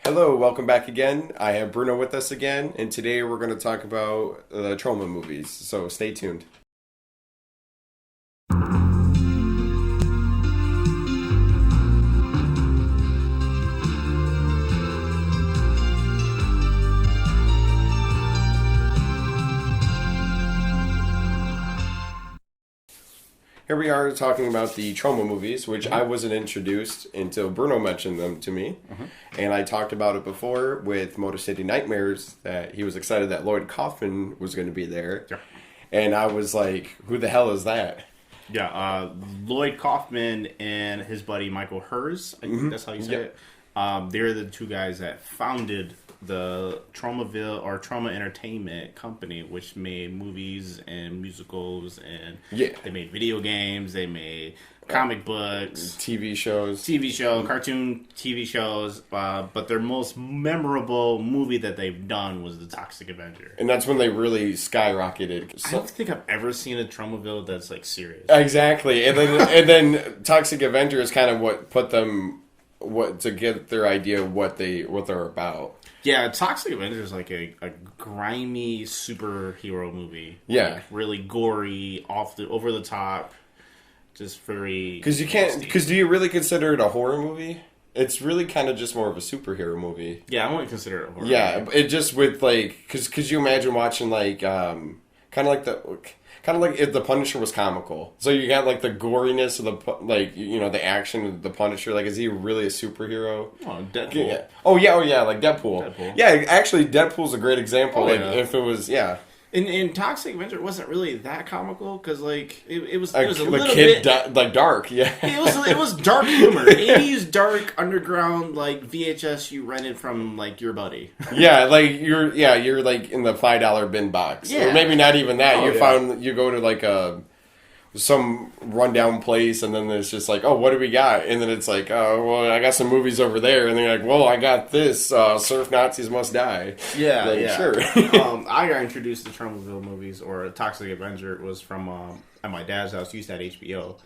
Hello, welcome back again. I have Bruno with us again, and today we're going to talk about the Troma movies, so stay tuned. Here we are talking about the Troma movies, which I wasn't introduced until Bruno mentioned them to me. And I talked about it before with Motor City Nightmares, that he was excited that Lloyd Kaufman was going to be there. Yeah. And I was like, who the hell is that? Yeah, Lloyd Kaufman and his buddy Michael Hers, I think that's how you say it. They're the two guys that founded the Troma Entertainment company, which made movies and musicals, and they made video games, they made comic books, TV shows, cartoon TV shows, but their most memorable movie that they've done was The Toxic Avenger. And that's when they really skyrocketed. I don't think I've ever seen a Tromaville that's like serious. Exactly. And then Toxic Avenger is kind of what put them to get their idea of what they're about. Yeah, Toxic Avenger is like a grimy superhero movie. Yeah, like really gory, over the top, just very. Because do you really consider it a horror movie? It's really kind of just more of a superhero movie. Yeah, I wouldn't consider it a horror. Yeah, movie. it just with like because you imagine watching like kind of like if the Punisher was comical. So you got like the goriness of the action of the Punisher. Like, is he really a superhero? Oh, Deadpool. Yeah. Oh yeah, like Deadpool. Yeah, actually, Deadpool's a great example. If it was, In Toxic Avenger, it wasn't really that comical because like it was a little kid bit like dark. Yeah, it was dark humor. 80s dark underground like VHS you rented from like your buddy. Yeah, like you're like in the $5 bin box. Yeah, or maybe not even that. You go to like some rundown place, and then it's just like, oh, what do we got? And then it's like, oh, well, I got some movies over there, and then you're like, well, I got this. Surf Nazis Must Die. Yeah, like, sure. I got introduced to Tromaville movies or Toxic Avenger was from at my dad's house. He used to have HBO,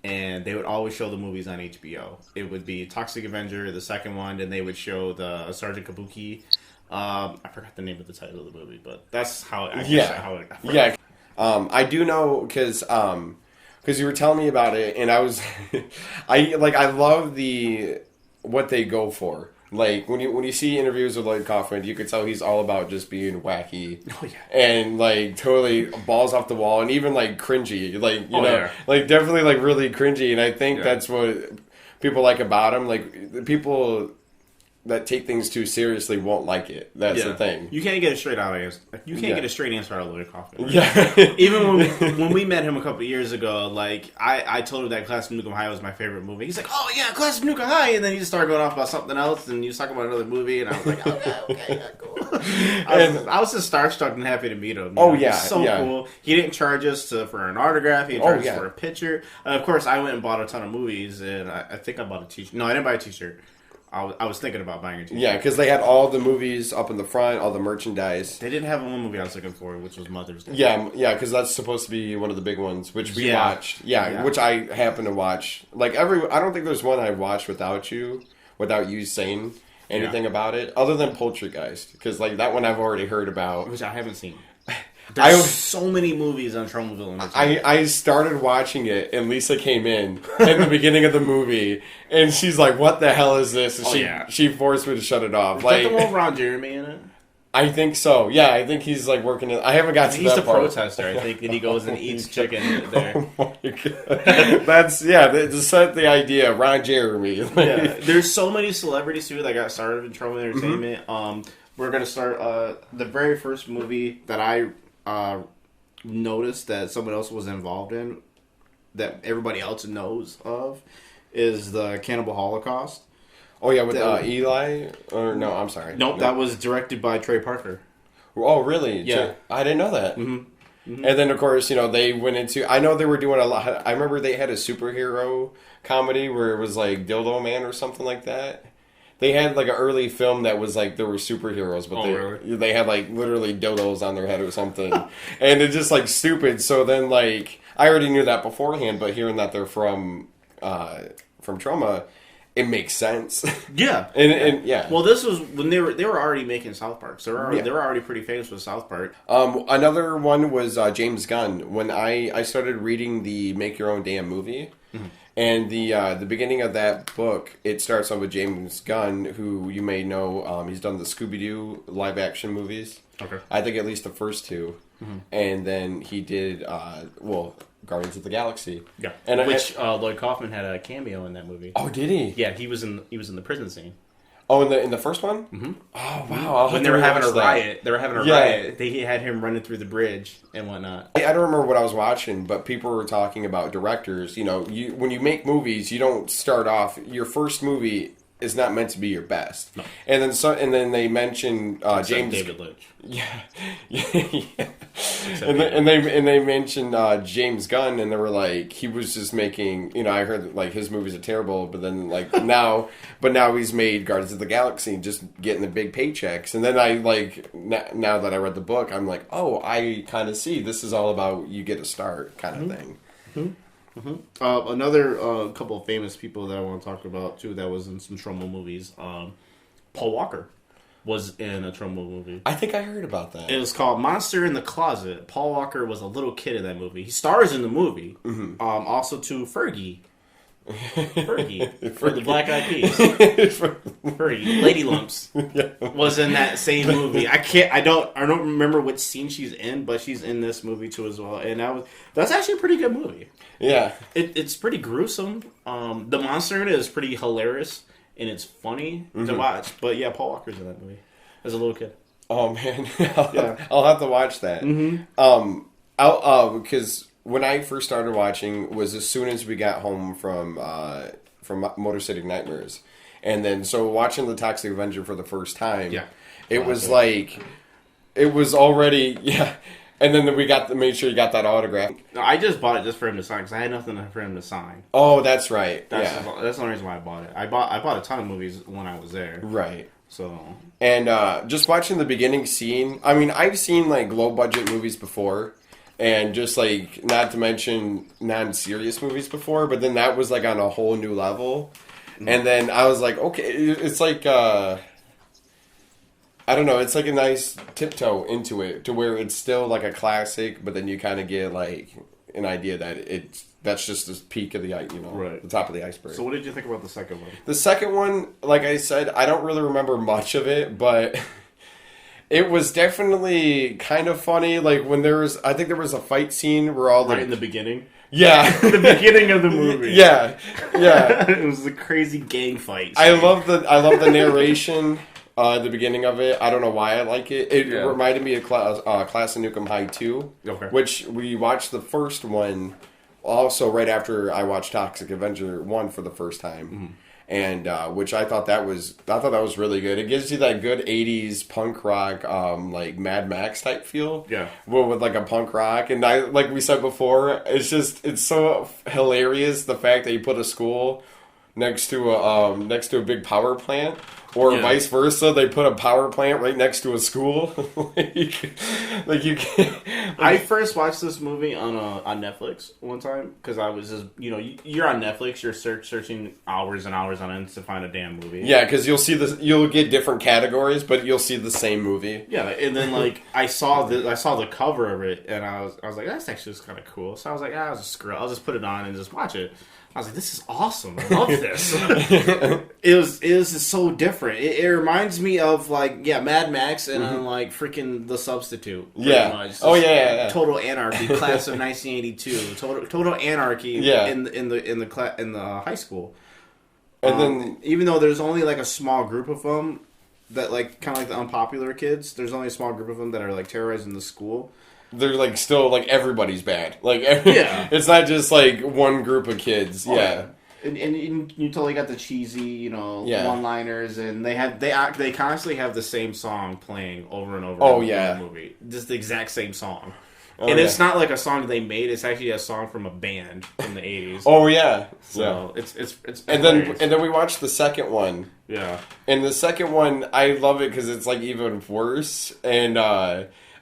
and they would always show the movies on HBO. It would be Toxic Avenger, the second one, and they would show the Sergeant Kabuki. I forgot the name of the title of the movie, but that's how it. Yeah. I do know because you were telling me about it, and I was, I love what they go for. Like when you see interviews with Lloyd Kaufman, you could tell he's all about just being wacky, and like totally balls off the wall, and even like cringy, like like definitely like really cringy. And I think that's what people like about him. Like the people that take things too seriously won't like it. That's the thing. You can't get a straight answer. You can't get a straight answer out of Lloyd Kaufman. Right? Yeah. Even when we met him a couple of years ago, like I told him that Class of Nukem High was my favorite movie. He's like, "Oh yeah, Class of Nukem High," and then he just started going off about something else, and he was talking about another movie, and I was like, "Okay, cool." I was just starstruck and happy to meet him. So cool. He didn't charge us for an autograph. He didn't charge us for a picture. And of course, I went and bought a ton of movies, and I think I bought a T-shirt. No, I didn't buy a T-shirt. I was thinking about buying a T-shirt. Yeah, because they had all the movies up in the front, all the merchandise. They didn't have one movie I was looking for, which was Mother's Day. Yeah, because that's supposed to be one of the big ones, which we watched. Yeah, which I happen to watch. Like I don't think there's one I watched without you saying anything about it, other than Poltergeist, because like that one I've already heard about, which I haven't seen. There's so many movies on Tromaville. I started watching it, and Lisa came in the beginning of the movie, and she's like, "What the hell is this?" And she forced me to shut it off. Is that the one with Ron Jeremy in it? I think so. Yeah, I think he's like working. I haven't got to that part. He's the protester, I think, and he goes and eats chicken there. Oh my God. That's to set the idea. Ron Jeremy. There's so many celebrities too that got started in Troma Entertainment. We're gonna start the very first movie that I noticed that someone else was involved in that everybody else knows of is the Cannibal Holocaust. Oh yeah, with Eli? Or no, I'm sorry. Nope, that was directed by Trey Parker. Oh really? Yeah. I didn't know that. And then of course, they went into, I know they were doing a lot. I remember they had a superhero comedy where it was like Dildo Man or something like that. They had like an early film that was like there were superheroes, but they had like literally dildos on their head or something, and it's just like stupid. So then like I already knew that beforehand, but hearing that they're from Troma, it makes sense. Yeah, and yeah. Well, this was when they were already making South Park, so they were already pretty famous with South Park. Another one was James Gunn. When I started reading the Make Your Own Damn Movie, and the beginning of that book, it starts off with James Gunn, who you may know. He's done the Scooby-Doo live action movies. Okay, I think at least the first two, and then he did Guardians of the Galaxy. Yeah, and Lloyd Kaufman had a cameo in that movie. Oh, did he? Yeah, he was in the prison scene. Oh, in the first one? Mm-hmm. Oh, wow. When they were having a riot. They had him running through the bridge and whatnot. I don't remember what I was watching, but people were talking about directors. You know, when you make movies, you don't start off, your first movie is not meant to be your best. No. And then they mentioned James David Lynch. Yeah. and they mentioned James Gunn, and they were like, he was just making, you know, I heard like his movies are terrible, but then like now he's made Guardians of the Galaxy, just getting the big paychecks. And then I like now that I read the book, I'm like, oh, I kind of see this is all about you get a start kind of thing. Another couple of famous people that I want to talk about too that was in some Troma movies. Paul Walker was in a Troma movie. I think I heard about that. It was called Monster in the Closet. Paul Walker was a little kid in that movie. He stars in the movie. Also to Fergie. For the Black Eyed Peas. Fergie, Lady Lumps was in that same movie. I don't remember which scene she's in, but she's in this movie too as well. And that's actually a pretty good movie. Yeah, it's pretty gruesome. The monster in it is pretty hilarious and it's funny to watch. But yeah, Paul Walker's in that movie as a little kid. Oh man, I'll have to watch that. Because when I first started watching was as soon as we got home from Motor City Nightmares, and then so watching the Toxic Avenger for the first time, it was like it was already and then we made sure you got that autograph. No, I just bought it just for him to sign because I had nothing for him to sign. Oh, that's right. That's the only reason why I bought it. I bought a ton of movies when I was there. Right. So and just watching the beginning scene. I mean, I've seen like low budget movies before. And just like, not to mention non-serious movies before, but then that was like on a whole new level. And then I was like, okay, it's like, I don't know, it's like a nice tiptoe into it to where it's still like a classic, but then you kind of get like an idea that that's just the peak of the, the top of the iceberg. So what did you think about the second one? The second one, like I said, I don't really remember much of it, but... It was definitely kind of funny, like when I think there was a fight scene where all the... Right in the beginning? Yeah. The beginning of the movie. Yeah. It was a crazy gang fight. I love the narration at the beginning of it. I don't know why I like it. It reminded me of Class of Nukem High 2, which we watched the first one also right after I watched Toxic Avenger 1 for the first time. And which I thought that was really good. It gives you that good 80s punk rock, like Mad Max type feel. Yeah. With like a punk rock. And like we said before, it's so hilarious the fact that you put a school next to a big power plant. Or vice versa, they put a power plant right next to a school. like you can't. I first watched this movie on Netflix one time because I was just you're on Netflix, you're searching hours and hours on end to find a damn movie. Yeah, because you'll get different categories, but you'll see the same movie. Yeah, and then like I saw the cover of it, and I was like, that's actually just kind of cool. So I was like, I'll just put it on and just watch it. I was like, this is awesome. I love this. It was so different. It reminds me of like Mad Max and like freaking The Substitute. Much. Oh yeah. Total Anarchy, class of 1982. Total Anarchy. Yeah. In the high school. And then even though there's only like a small group of them that like kind of like the unpopular kids, there's only a small group of them that are like terrorizing the school. They're like still like everybody's bad. Like it's not just like one group of kids. And you totally got the cheesy, one-liners, and they constantly have the same song playing over and over. In the movie, just the exact same song. It's not like a song they made; it's actually a song from a band from the '80s. Oh yeah, so it's and then we watched the second one. Yeah, and the second one I love it because it's like even worse and.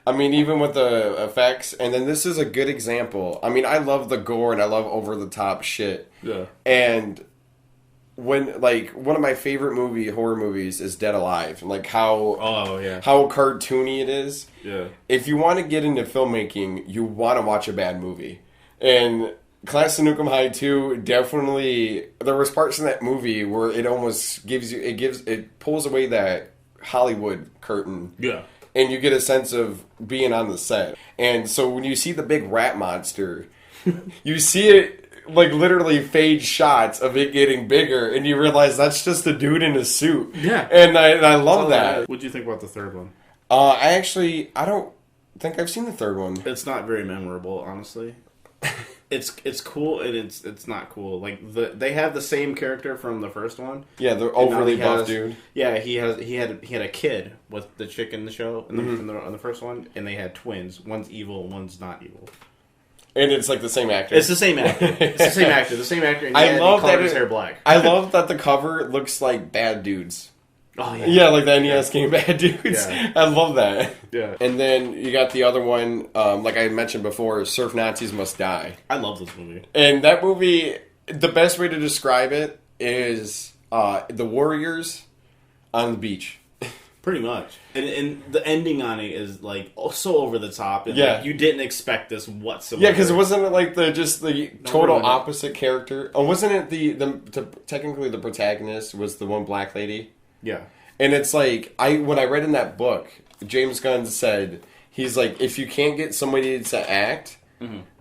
I mean, even with the effects, and then this is a good example. I mean, I love the gore and I love over-the-top shit. Yeah. And when like one of my favorite horror movies is Dead Alive, and like how yeah, how cartoony it is. yeah. If you want to get into filmmaking, you want to watch a bad movie, and Class of Nukem High 2 definitely. There was parts in that movie where it almost it pulls away that Hollywood curtain. Yeah. And you get a sense of being on the set. And so when you see the big rat monster, you see it like literally fade shots of it getting bigger, and you realize that's just a dude in a suit. Yeah. And I love that. What'd you think about the third one? I don't think I've seen the third one. It's not very memorable, honestly. It's cool and it's not cool. Like they have the same character from the first one. Yeah, the overly buff dude. Yeah, he had a kid with the chick in the show in the first one, and they had twins. One's evil, one's not evil. And it's like the same actor. It's the same actor. It's the same actor. The same actor. And I love that his hair black. I love that the cover looks like Bad Dudes. Oh yeah. Yeah, like the NES game Bad Dudes. Yeah. I love that. Yeah. And then you got the other one, like I mentioned before, Surf Nazis Must Die. I love this movie. And that movie, the best way to describe it is the Warriors on the beach. Pretty much. And the ending on it is like so over the top. And Yeah. like, you didn't expect this whatsoever. Yeah, because it wasn't like the total really. opposite character. Oh, wasn't it technically the protagonist was the one black lady? Yeah. And it's like when I read in that book, James Gunn said he's like, if you can't get somebody to act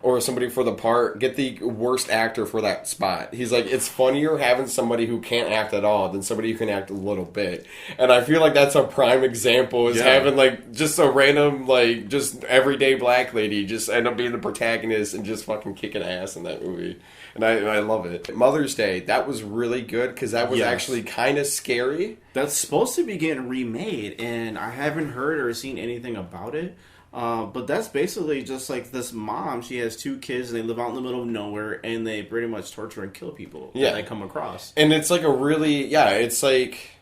or somebody for the part, get the worst actor for that spot. He's like, it's funnier having somebody who can't act at all than somebody who can act a little bit. And I feel like that's a prime example is having like just a random like just everyday black lady just end up being the protagonist and just fucking kicking ass in that movie. And I love it. Mother's Day, that was really good because that was actually kind of scary. That's supposed to be getting remade, and I haven't heard or seen anything about it. But that's basically just like this mom. She has two kids, and they live out in the middle of nowhere, and they pretty much torture and kill people that they come across. And it's like it's like...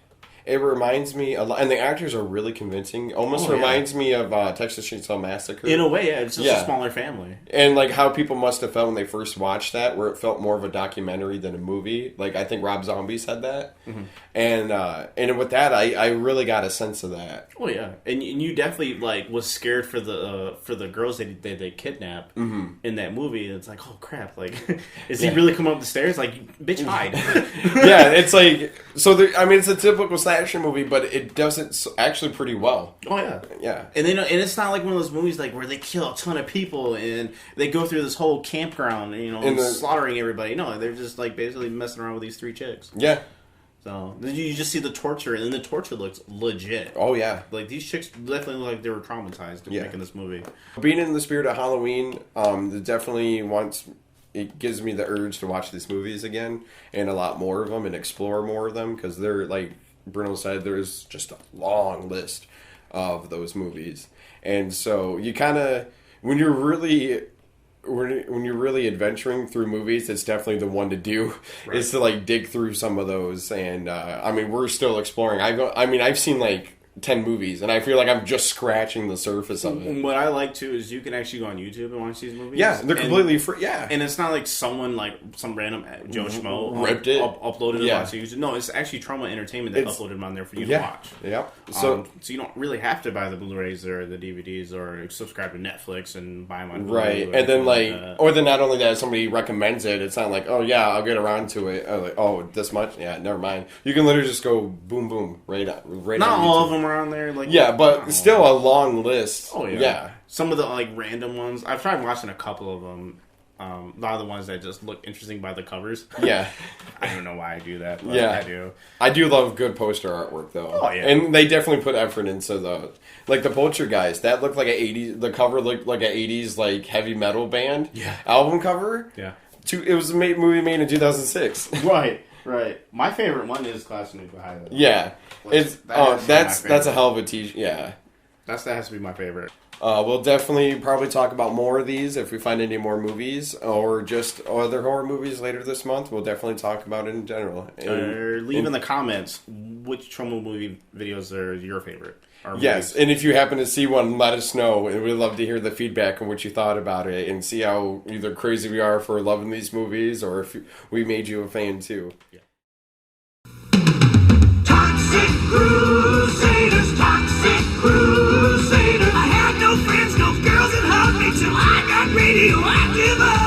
It reminds me a lot, and the actors are really convincing. Almost reminds me of Texas Chainsaw Massacre. In a way, yeah, it's just a smaller family. And like how people must have felt when they first watched that, where it felt more of a documentary than a movie. Like I think Rob Zombie said that, and with that, I really got a sense of that. Oh yeah, and you definitely like was scared for the girls they kidnap in that movie. It's like, oh crap, like is he really coming up the stairs? Like, bitch, hide. Yeah, it's like it's a typical slasher movie, but it does it actually pretty well. Oh yeah, yeah. And it's not like one of those movies like where they kill a ton of people and they go through this whole campground, and slaughtering everybody. No, they're just like basically messing around with these three chicks. Yeah. So you just see the torture, and then the torture looks legit. Oh yeah, like these chicks definitely look like they were traumatized making this movie. Being in the spirit of Halloween, it definitely it gives me the urge to watch these movies again and a lot more of them and explore more of them because they're like Bruno said, there's just a long list of those movies, and so you kind of when you're really adventuring through movies, it's definitely the one to do is to like dig through some of those. And we're still exploring. I've seen like 10 movies, and I feel like I'm just scratching the surface of it. What I like too is you can actually go on YouTube and watch these movies. Yeah, they're completely free. Yeah, and it's not like someone like some random Joe Schmo ripped it, uploaded it onto YouTube. No, it's actually Troma Entertainment that uploaded them on there for you to watch. Yep. So you don't really have to buy the Blu-rays or the DVDs or subscribe to Netflix and buy them on right. And then or then not only that, somebody recommends it. It's not like, oh yeah, I'll get around to it. Like, oh, this much? Yeah, never mind. You can literally just go boom boom right. Not all of them are on there. Like but still a long list. Oh yeah. Some of the like random ones. I've tried watching a couple of them. A lot of the ones that just look interesting by the covers. Yeah. I don't know why I do that, but I do. I do love good poster artwork though. Oh yeah. And they definitely put effort into the Poltergeist. That looked like the cover looked like an 80s like heavy metal band album cover. Yeah. It was a movie made in 2006. Right. My favorite one is Class of Nukem High. Yeah. That's a hell of a t-shirt. Yeah. That has to be my favorite. We'll definitely probably talk about more of these if we find any more movies or just other horror movies later this month. We'll definitely talk about it in general. Leave in the comments which Troma movie videos are your favorite. Yes, and if you happen to see one, let us know. And we'd love to hear the feedback on what you thought about it and see how either crazy we are for loving these movies or if we made you a fan too. Yeah. Toxic Crusaders, Toxic Crusaders. I had no friends, no girls that hugged me till I got radioactive.